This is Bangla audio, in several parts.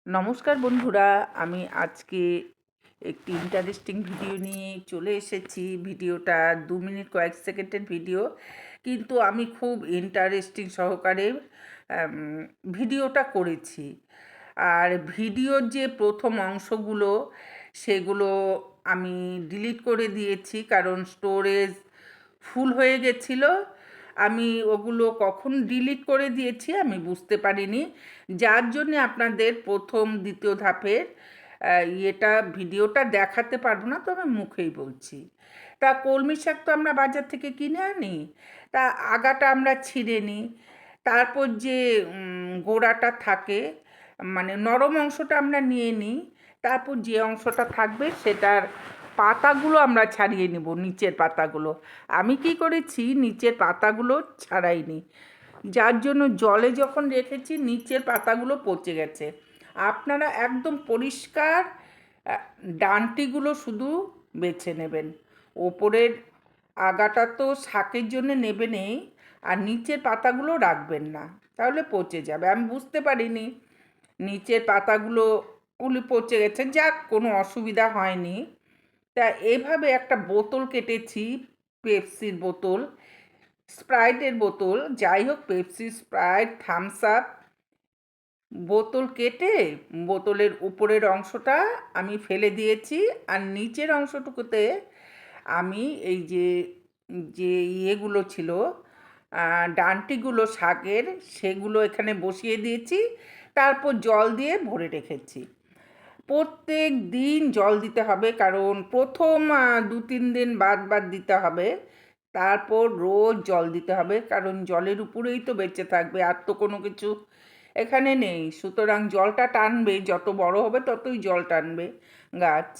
নমস্কার বন্ধুরা, আমি আজকে একটি ইন্টারেস্টিং ভিডিও নিয়ে চলে এসেছি। ভিডিওটা 2 মিনিট কয়েক সেকেন্ডের ভিডিও, কিন্তু আমি খুব ইন্টারেস্টিং সহকারে ভিডিওটা করেছি। আর ভিডিওর যে প্রথম অংশগুলো সেগুলো আমি ডিলিট করে দিয়েছি, কারণ স্টোরেজ ফুল হয়ে গেছিলো। আমি ওগুলো কখন ডিলিট করে দিয়েছি আমি বুঝতে পারিনি, যার জন্যে আপনাদের প্রথম দ্বিতীয় ধাপের ভিডিওটা দেখাতে পারবো না, তো আমি মুখেই বলছি। তা কলমি শাক তো আমরা বাজার থেকে কিনে আনি, তা আগাটা আমরা ছিঁড়ে নিই। তারপর যে গোড়াটা থাকে, মানে নরম অংশটা আমরা নিয়ে নিই। তারপর যে অংশটা থাকবে সেটার পাতাগুলো আমরা ছাড়িয়ে নেব, নিচের পাতাগুলো। আমি কি করেছি, নিচের পাতাগুলো ছাড়াইনি, যার জন্য জলে যখন রেখেছি নিচের পাতাগুলো পচে গেছে। আপনারা একদম পরিষ্কার ডান্টিগুলো শুধু বেছে নেবেন। ওপরের আগাটা তো শাকের জন্য নেবেনই, আর নিচের পাতাগুলো রাখবেন না, তাহলে পচে যাবে। আমি বুঝতে পারিনি নিচের পাতাগুলো পচে গেছে, যাক কোনো অসুবিধা হয়নি। তা এভাবে একটা বোতল কেটেছি, পেপসির বোতল, স্প্রাইটের বোতল, যাই হোক, পেপসি, স্প্রাইট, থামস আপ বোতল কেটে বোতলের উপরের অংশটা আমি ফেলে দিয়েছি, আর নিচের অংশটুকুতে আমি এই যে যে ইয়েগুলো ছিল, ডান্টিগুলো শাকের, সেগুলো এখানে বসিয়ে দিয়েছি। তারপর জল দিয়ে ভরে রেখেছি। প্রত্যেক দিন জল দিতে হবে, কারণ প্রথম 2-3 দিন বাদ বাদ দিতে হবে। তারপর রোজ জল দিতে হবে, কারণ জলের উপরেই তো বেঁচে থাকবে, আর তো কোনো কিছু এখানে নেই। সুতরাং জলটা টানবে, যত বড় হবে ততই জল টানবে গাছ।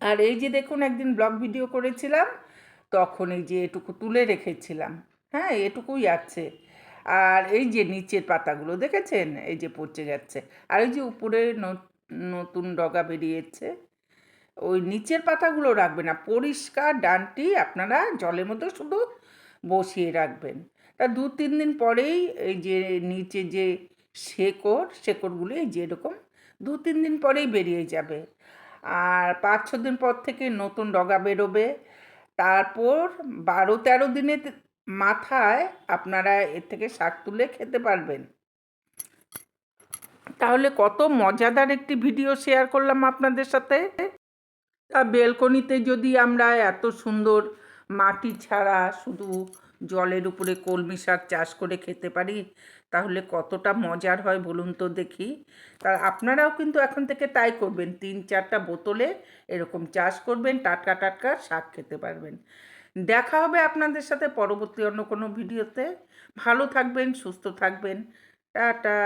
আর এই যে দেখুন, একদিন ব্লগ ভিডিও করেছিলাম, তখন এই যে এটুকু তুলে রেখেছিলাম। হ্যাঁ, এটুকুই আছে। আর এই যে নিচের পাতাগুলো দেখেছেন, এই যে পচে যাচ্ছে, আর এই যে উপরে নতুন ডগা বেরিয়েছে। ওই নিচের পাতাগুলো রাখবেন না, পরিষ্কার ডান্টি আপনারা জলের মধ্যে শুধু বসিয়ে রাখবেন। তা 2-3 দিন পরেই এই যে নিচে যে শেকড়গুলো এই যে এরকম 2-3 দিন পরেই বেরিয়ে যাবে। আর 5-6 দিন পর থেকে নতুন ডগা বেরোবে। তারপর 12-13 দিনের মাথায় আপনারা এর থেকে শাক তুলে খেতে পারবেন। তাহলে কত মজাদার একটি ভিডিও শেয়ার করলাম আপনাদের সাথে। তা বেলকনিতে যদি আমরা এত সুন্দর মাটি ছাড়া শুধু জলের উপরে কলমি শাক চাষ করে খেতে পারি, তাহলে কতটা মজার হয় বলুন তো দেখি। তা আপনারাও কিন্তু এখন থেকে তাই করবেন, 3-4টা বোতলে এরকম চাষ করবেন, টাটকা টাটকা শাক খেতে পারবেন। দেখা হবে আপনাদের সাথে পরবর্তী অন্য কোনো ভিডিওতে। ভালো থাকবেন, সুস্থ থাকবেন। টাটা।